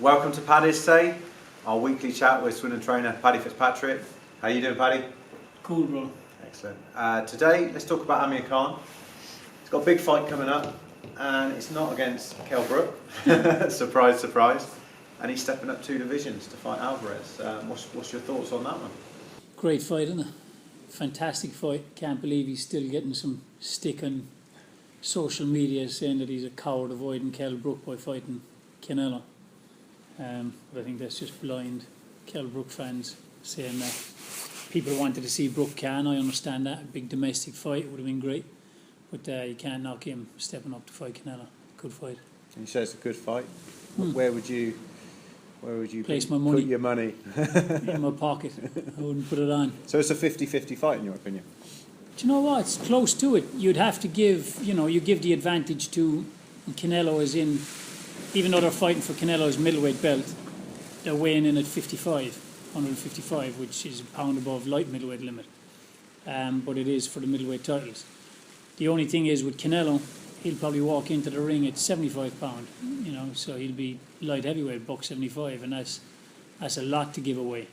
Welcome to Paddy's Say, our weekly chat with Swindon trainer Paddy Fitzpatrick. How you doing, Paddy? Cool, bro. Excellent. Today, let's talk about Amir Khan. He's got a big fight coming up, and it's not against Kell Brook. Surprise, surprise. And he's stepping up 2 divisions to fight Alvarez. What's your thoughts on that one? Great fight, isn't it? Fantastic fight. Can't believe he's still getting some stick on social media saying that he's a coward avoiding Kell Brook by fighting Canelo. But I think that's just blind Kell Brook fans saying that. People wanted to see Brook Khan, I understand that. A big domestic fight would have been great. But you can't knock him stepping up to fight Canelo. Good fight. And you say it's a good fight. Where would you place my money? Put your money? In my pocket. I wouldn't put it on. So it's a 50-50 fight in your opinion? Do you know what? It's close to it. You'd have to give, you give the advantage to Canelo, as in, even though they're fighting for Canelo's middleweight belt, they're weighing in at 155, which is a pound above light middleweight limit. But it is for the middleweight titles. The only thing is with Canelo, he'll probably walk into the ring at 75 pound, so he'll be light heavyweight, $175, and that's a lot to give away.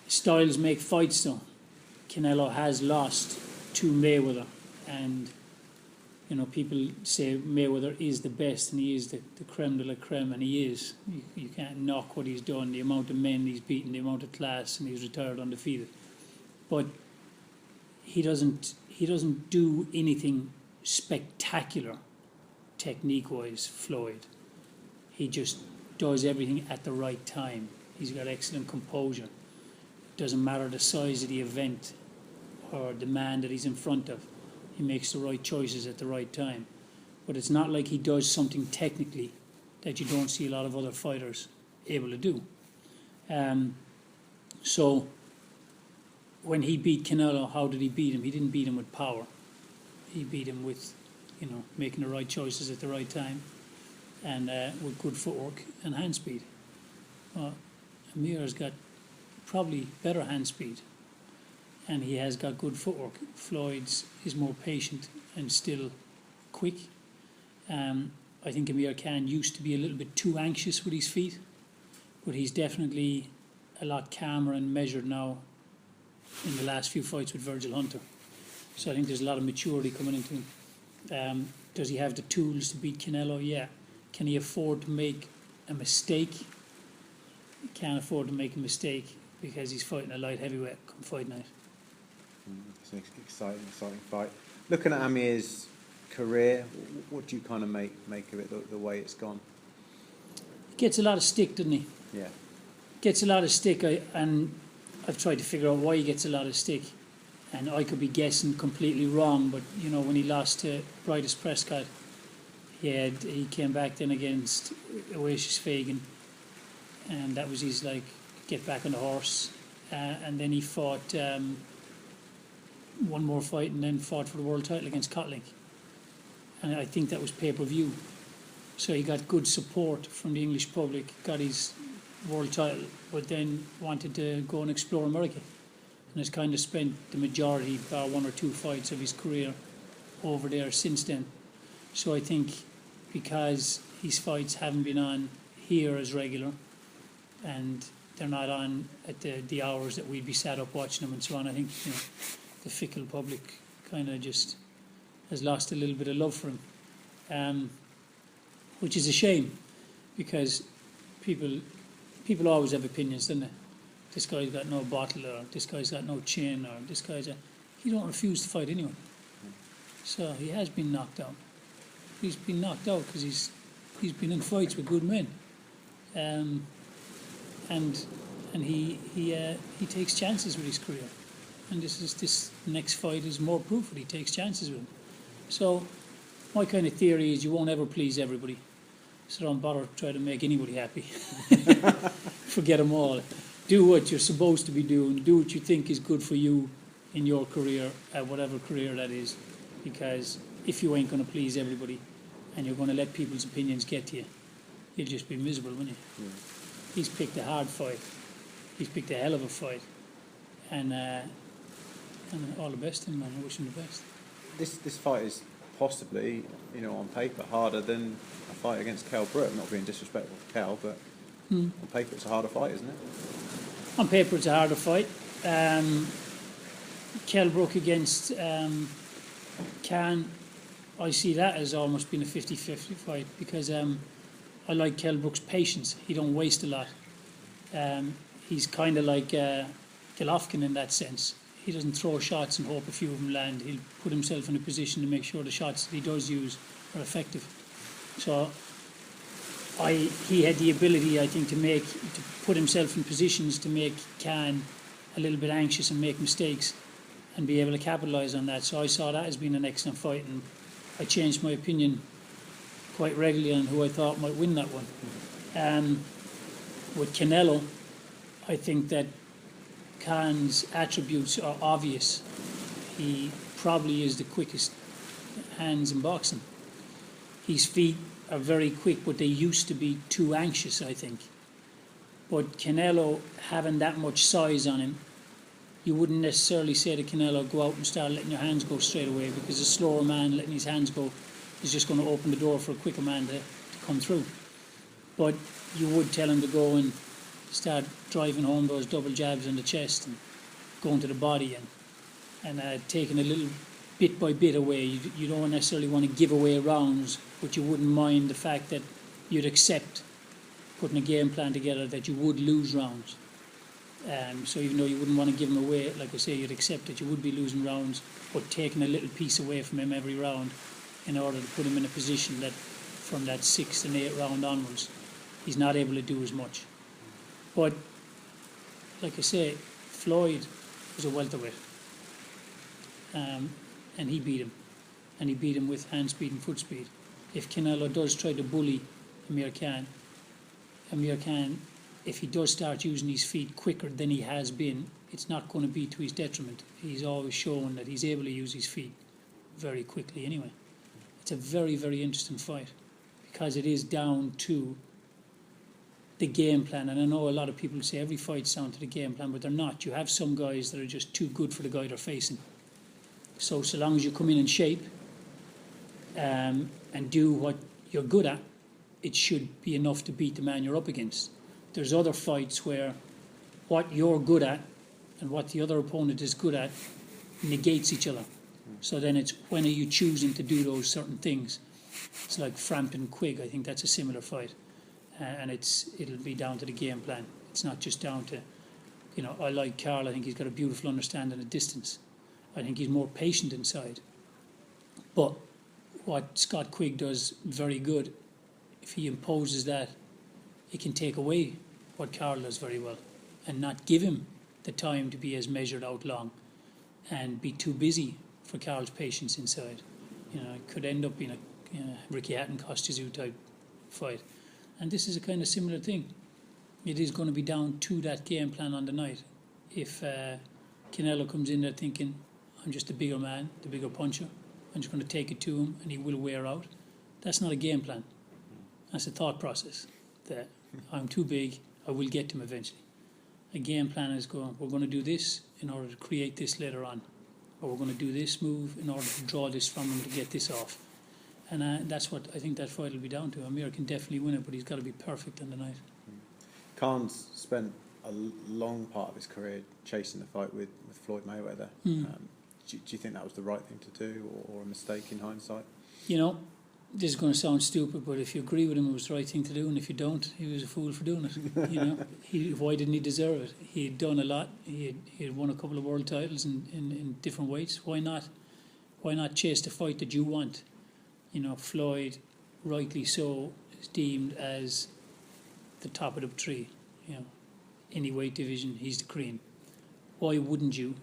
Styles make fights though. Canelo has lost to Mayweather, and people say Mayweather is the best and he is the creme de la creme, and he is. You can't knock what he's done, the amount of men he's beaten, the amount of class, and he's retired undefeated. But he doesn't do anything spectacular technique-wise, Floyd. He just does everything at the right time. He's got excellent composure. Doesn't matter the size of the event or the man that he's in front of. He makes the right choices at the right time. But it's not like he does something technically that you don't see a lot of other fighters able to do. So when he beat Canelo, how did he beat him? He didn't beat him with power. He beat him with, making the right choices at the right time, and with good footwork and hand speed. Amir's got probably better hand speed, and he has got good footwork. Floyd's is more patient and still quick. I think Amir Khan used to be a little bit too anxious with his feet, but he's definitely a lot calmer and measured now in the last few fights with Virgil Hunter. So I think there's a lot of maturity coming into him. Does he have the tools to beat Canelo? Yeah. Can he afford to make a mistake? He can't afford to make a mistake because he's fighting a light heavyweight come fight night. It's an exciting fight. Looking at Amir's career, what do you kind of make of it, the way it's gone? He gets a lot of stick, doesn't he? Yeah. Gets a lot of stick, and I've tried to figure out why he gets a lot of stick. And I could be guessing completely wrong, but when he lost to Bryce Prescott, he came back then against Oasis Fagan, and that was his get back on the horse, and then he fought one more fight and then fought for the world title against Kotling, and I think that was pay-per-view, so he got good support from the English public, got his world title, but then wanted to go and explore America, and has kind of spent the majority, bar 1 or 2 fights of his career over there since then. So I think because his fights haven't been on here as regular, and they're not on at the hours that we'd be sat up watching them and so on, I think the fickle public kind of just has lost a little bit of love for him, which is a shame, because people always have opinions, don't they? This guy's got no bottle, or this guy's got no chin, or this guy's he don't refuse to fight anyone. So he has been knocked out. He's been knocked out because he's been in fights with good men, and he takes chances with his career, and this next fight is more proof that he takes chances with him. So my kind of theory is you won't ever please everybody, so don't bother trying to make anybody happy. Forget them all. Do what you're supposed to be doing. Do what you think is good for you in your career, whatever career that is, because if you ain't going to please everybody and you're going to let people's opinions get to you, you'll just be miserable, won't you? Yeah. He's picked a hard fight. He's picked a hell of a fight, and all the best to him, man. I wish him the best. This fight is possibly, on paper, harder than a fight against Kell Brook. Not being disrespectful to Kell, but on paper it's a harder fight, isn't it? On paper, it's a harder fight. Kell Brook against Khan, I see that as almost being a 50-50 fight because I like Kell Brook's patience. He don't waste a lot. He's kind of like Golovkin in that sense. He doesn't throw shots and hope a few of them land. He'll put himself in a position to make sure the shots that he does use are effective. So he had the ability, I think, to put himself in positions to make Khan a little bit anxious and make mistakes and be able to capitalise on that. So I saw that as being an excellent fight, and I changed my opinion quite regularly on who I thought might win that one. With Canelo, I think that Khan's attributes are obvious. He probably is the quickest hands in boxing. His feet are very quick, but they used to be too anxious, I think. But Canelo, having that much size on him, you wouldn't necessarily say to Canelo, go out and start letting your hands go straight away, because a slower man letting his hands go is just going to open the door for a quicker man to come through. But you would tell him to go and start driving home those double jabs on the chest and going to the body and taking a little bit by bit away. You don't necessarily want to give away rounds, but you wouldn't mind the fact that you'd accept putting a game plan together that you would lose rounds. So even though you wouldn't want to give him away, like I say, you'd accept that you would be losing rounds, but taking a little piece away from him every round in order to put him in a position that from that 6th and 8th round onwards, he's not able to do as much. But, like I say, Floyd was a welterweight. And he beat him. And he beat him with hand speed and foot speed. If Canelo does try to bully Amir Khan, if he does start using his feet quicker than he has been, it's not going to be to his detriment. He's always shown that he's able to use his feet very quickly anyway. It's a very, very interesting fight because it is down to the game plan. And I know a lot of people say every fight's down to the game plan, but they're not. You have some guys that are just too good for the guy they're facing. So long as you come in shape and do what you're good at, it should be enough to beat the man you're up against. There's other fights where what you're good at and what the other opponent is good at negates each other. So then it's when are you choosing to do those certain things? It's like Frampton Quigg. I think that's a similar fight, and it'll be down to the game plan. It's not just down to, I like Carl. I think he's got a beautiful understanding of distance. I think he's more patient inside. But what Scott Quigg does very good, if he imposes that, it can take away what Carl does very well and not give him the time to be as measured out long and be too busy for Carl's patience inside. It could end up being a Ricky Hatton, Costa type fight. And this is a kind of similar thing. It is going to be down to that game plan on the night. If Canelo comes in there thinking, I'm just the bigger man, the bigger puncher, I'm just going to take it to him and he will wear out, that's not a game plan. That's a thought process that I'm too big, I will get to him eventually. A game plan is we're going to do this in order to create this later on, or we're going to do this move in order to draw this from him to get this off. And that's what I think that fight will be down to. Amir can definitely win it, but he's got to be perfect on the night. Khan's spent a long part of his career chasing the fight with Floyd Mayweather. Do you think that was the right thing to do or a mistake in hindsight? This is going to sound stupid, but if you agree with him, it was the right thing to do, and if you don't, he was a fool for doing it. Why didn't he deserve it? He had done a lot. He had won a couple of world titles in different weights. Why not? Why not chase the fight that you want? Floyd, rightly so, is deemed as the top of the tree. Any weight division, he's the cream. Why wouldn't you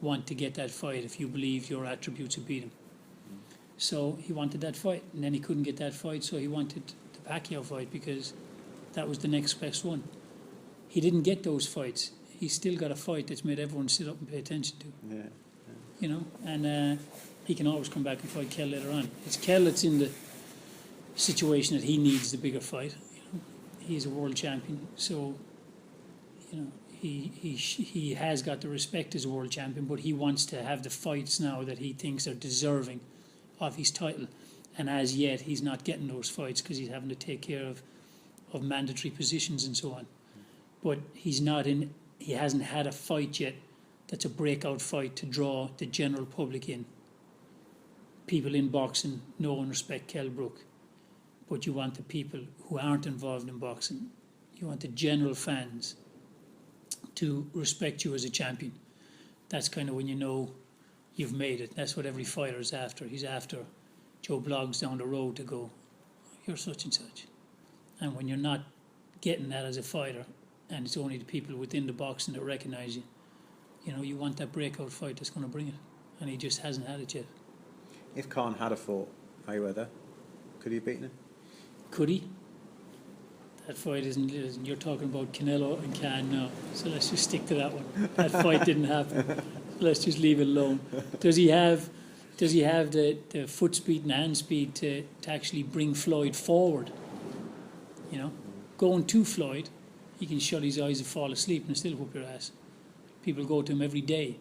want to get that fight if you believe your attributes would beat him? So he wanted that fight, and then he couldn't get that fight, so he wanted the Pacquiao fight because that was the next best one. He didn't get those fights. He still got a fight that's made everyone sit up and pay attention to. And he can always come back and fight Kell later on. It's Kell that's in the situation that he needs the bigger fight. He's a world champion, so he has got the respect as a world champion, but he wants to have the fights now that he thinks are deserving of his title. And as yet, he's not getting those fights because he's having to take care of mandatory positions and so on. But he hasn't had a fight yet that's a breakout fight to draw the general public in. People in boxing know and respect Kell Brook, but you want the people who aren't involved in boxing, you want the general fans to respect you as a champion. That's kind of when you know you've made it. That's what every fighter is after. He's after Joe Bloggs down the road to go, you're such and such. And when you're not getting that as a fighter, and it's only the people within the boxing that recognise you, you want that breakout fight that's going to bring it. And he just hasn't had it yet. If Khan had a fought Mayweather, could he have beaten him? Could he? That fight isn't, you're talking about Canelo and Khan now, so let's just stick to that one. That fight didn't happen. Let's just leave it alone. Does he have the foot speed and hand speed to actually bring Floyd forward? Going to Floyd, he can shut his eyes and fall asleep and still whoop your ass. People go to him every day.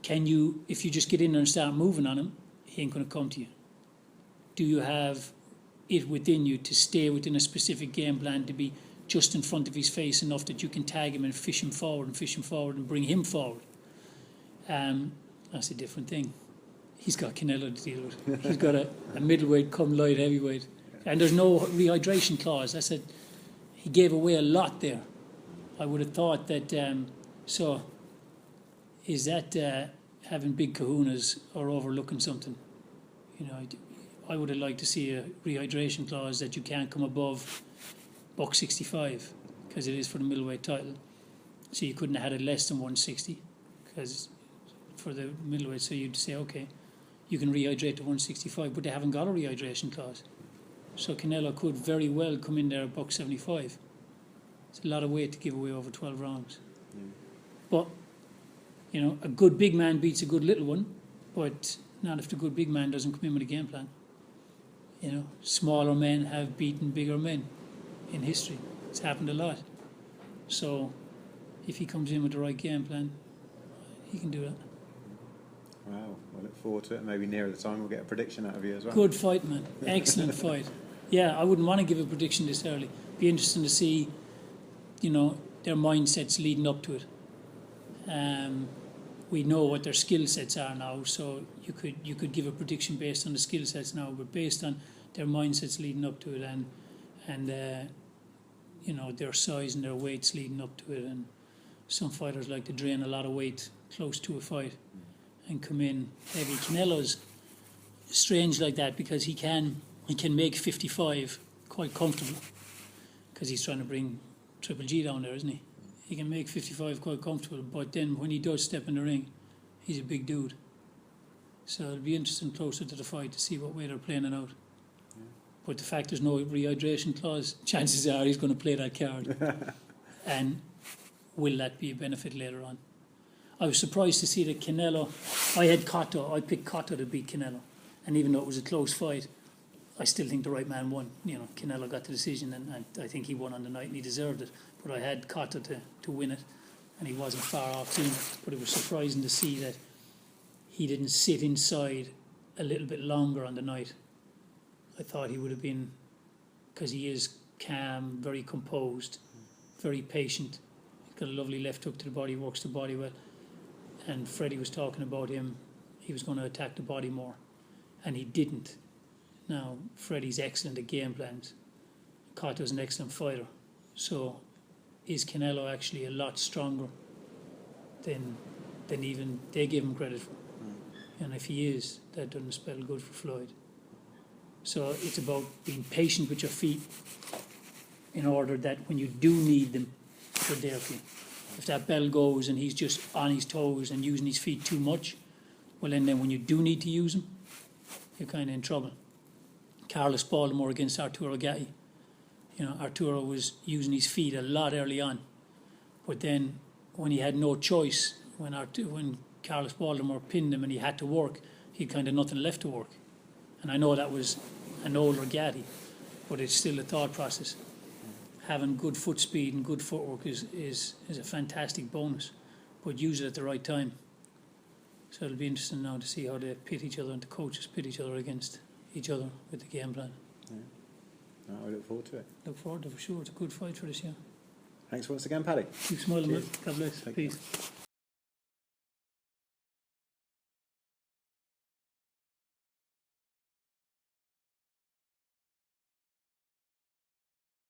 If you just get in there and start moving on him, he ain't going to come to you. Do you have it within you to stay within a specific game plan, to be just in front of his face enough that you can tag him and fish him forward and bring him forward? That's a different thing. He's got Canelo to deal with. He's got a middleweight come light heavyweight. And there's no rehydration clause. He gave away a lot there. I would have thought that, so is that having big kahunas or overlooking something? I would have liked to see a rehydration clause that you can't come above $165 because it is for the middleweight title. So you couldn't have had it less than 160 because for the middleweight, so you'd say, okay, you can rehydrate to 165, but they haven't got a rehydration clause. So Canelo could very well come in there at $175. It's a lot of weight to give away over 12 rounds. But, a good big man beats a good little one, but not if the good big man doesn't come in with a game plan. Smaller men have beaten bigger men in history. It's happened a lot. So if he comes in with the right game plan, he can do that. Wow, I look forward to it. Maybe nearer the time we'll get a prediction out of you as well. Good fight, man. Excellent fight. Yeah, I wouldn't want to give a prediction this early. Be interesting to see, their mindsets leading up to it. We know what their skill sets are now, so you could give a prediction based on the skill sets now, but based on their mindsets leading up to it and their size and their weights leading up to it. And some fighters like to drain a lot of weight close to a fight and come in heavy. Canelo's strange like that because he can make 55 quite comfortable because he's trying to bring Triple G down there, isn't he? He can make 55 quite comfortable, but then when he does step in the ring, he's a big dude. So it'll be interesting closer to the fight to see what way they're playing it out. Yeah. But the fact there's no rehydration clause, chances are he's going to play that card. And will that be a benefit later on? I was surprised to see that Canelo, I picked Cotto to beat Canelo. And even though it was a close fight, I still think the right man won. Canelo got the decision, and I think he won on the night and he deserved it. But I had Cotto to win it, and he wasn't far off doing it. But it was surprising to see that he didn't sit inside a little bit longer on the night. I thought he would have been, because he is calm, very composed, very patient. He's got a lovely left hook to the body, works the body well. And Freddie was talking about him, he was going to attack the body more, and he didn't. Now, Freddie's excellent at game plans. Cotto's an excellent fighter. So, is Canelo actually a lot stronger than even they give him credit for? And if he is, that doesn't spell good for Floyd. So it's about being patient with your feet in order that when you do need them, they're there for you. If that bell goes and he's just on his toes and using his feet too much, well then when you do need to use them, you're kind of in trouble. Carlos Baltimore against Arturo Gatti. Arturo was using his feet a lot early on. But then when he had no choice, when Carlos Baltimore pinned him and he had to work, he had kind of nothing left to work. And I know that was an older Gatti, but it's still a thought process. Having good foot speed and good footwork is a fantastic bonus, but use it at the right time. So it'll be interesting now to see how they pit each other and the coaches pit each other against each other with the game plan. No, I look forward to it. Look forward to it for sure. It's a good fight for this year. Thanks once again, Paddy. Keep smiling, Cheers. man. God bless. Take Peace.